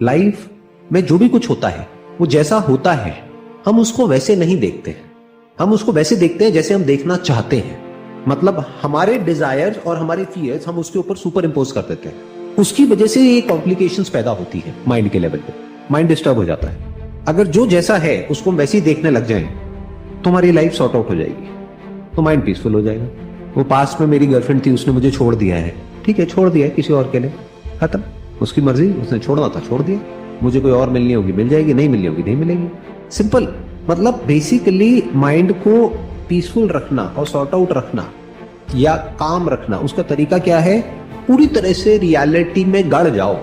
Life में जो भी कुछ होता है वो जैसा होता है हम उसको वैसे नहीं देखते हैं, हम उसको वैसे देखते हैं जैसे हम देखना चाहते हैं। मतलब हमारे डिजायर्स और हमारे फियर्स हम उसके ऊपर सुपर इंपोज कर देते हैं, उसकी वजह से ये कॉम्प्लिकेशंस पैदा होती है माइंड के लेवल पे, माइंड डिस्टर्ब हो जाता है। अगर जो जैसा है उसको हम वैसे ही देखने लग जाएं तो हमारी लाइफ सॉर्ट आउट हो जाएगी, तो माइंड पीसफुल हो जाएगा। वो पास्ट में मेरी गर्लफ्रेंड थी, उसने मुझे छोड़ दिया है, ठीक है छोड़ दिया है किसी और के लिए, खत्म, उसकी मर्जी, उसने छोड़ना था छोड़ दिया। मुझे कोई और मिलनी होगी मिल जाएगी, नहीं मिलनी होगी नहीं मिलेगी, सिंपल। मतलब बेसिकली माइंड को पीसफुल रखना और सॉर्ट आउट रखना या काम रखना, उसका तरीका क्या है? पूरी तरह से रियलिटी में गड़ जाओ,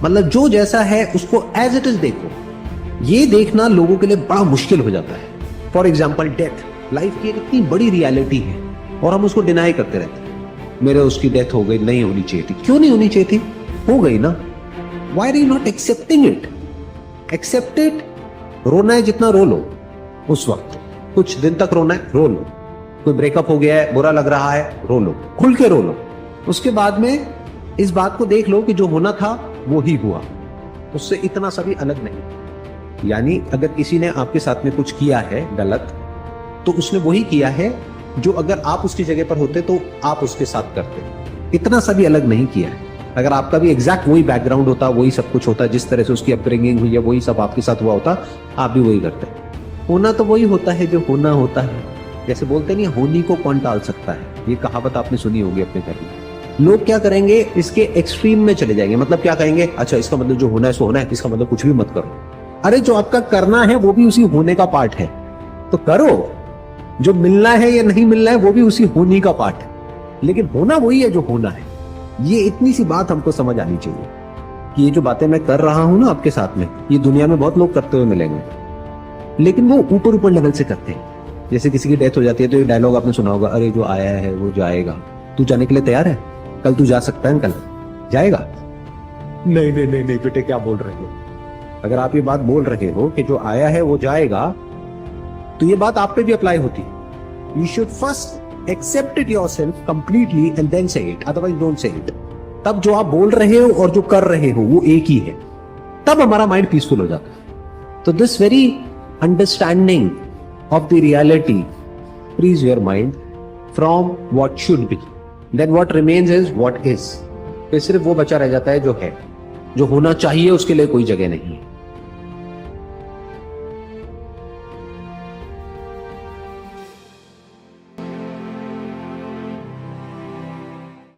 मतलब जो जैसा है उसको एज इट इज देखो। ये देखना लोगों के लिए बड़ा मुश्किल हो जाता है। फॉर एग्जाम्पल डेथ, लाइफ की एक इतनी बड़ी रियलिटी है और हम उसको डिनाई करते रहते हैं। मेरे उसकी डेथ हो गई, नहीं होनी चाहिए थी। क्यों नहीं होनी चाहिए थी? हो गई ना। Why are you not accepting it? Accept it. रोना है जितना रो लो, उस वक्त कुछ दिन तक रोना है रो लो, कोई ब्रेकअप हो गया है बुरा लग रहा है रो लो, खुल के रो लो। उसके बाद में इस बात को देख लो कि जो होना था वो ही हुआ, उससे इतना सा भी अलग नहीं। यानी अगर किसी ने आपके साथ में कुछ किया है गलत, तो उसने वही किया है जो अगर आप उसकी जगह पर होते तो आप उसके साथ करते, इतना सा भी अलग नहीं किया है। अगर आपका भी एग्जैक्ट वही बैकग्राउंड होता, वही सब कुछ होता, जिस तरह से उसकी अपब्रिंगिंग हुई है वही सब आपके साथ हुआ होता, आप भी वही करते। होना तो वही होता है जो होना होता है। जैसे बोलते नहीं होनी को कौन टाल सकता है, ये कहावत आपने सुनी होगी अपने घर में। लोग क्या करेंगे, इसके एक्सट्रीम में चले जाएंगे। मतलब क्या कहेंगे, अच्छा इसका मतलब जो होना है सो होना है, इसका मतलब कुछ भी मत करो। अरे जो आपका करना है वो भी उसी होने का पार्ट है, तो करो। जो मिलना है या नहीं मिलना है वो भी उसी होने का पार्ट है, लेकिन होना वही है जो होना है। ये इतनी सी बात हमको समझ आनी चाहिए कि ये जो बातें मैं कर रहा हूं ना आपके साथ में, ये दुनिया में बहुत लोग करते हुए मिलेंगे, लेकिन वो ऊपर ऊपर लेवल से करते हैं। जैसे किसी की डेथ हो जाती है तो ये डायलॉग आपने सुना होगा, अरे जो आया है वो जाएगा, तू जाने के लिए तैयार है? कल तू जा सकता है, कल जाएगा? नहीं नहीं नहीं नहीं बेटे, क्या बोल रहे हो? अगर आप ये बात बोल रहे हो कि जो आया है वो जाएगा, तो ये बात आप पे भी अप्लाई होती है। You should first accept it yourself completely and then say it, otherwise don't say it. तब जो आप बोल रहे हो और जो कर रहे हो वो एक ही है, तब हमारा माइंड पीसफुल हो जाता है। तो this very understanding of the reality frees your mind from what should be, then what remains is what is। फिर सिर्फ वो बचा रह जाता है जो है, जो होना चाहिए उसके लिए कोई जगह नहीं है।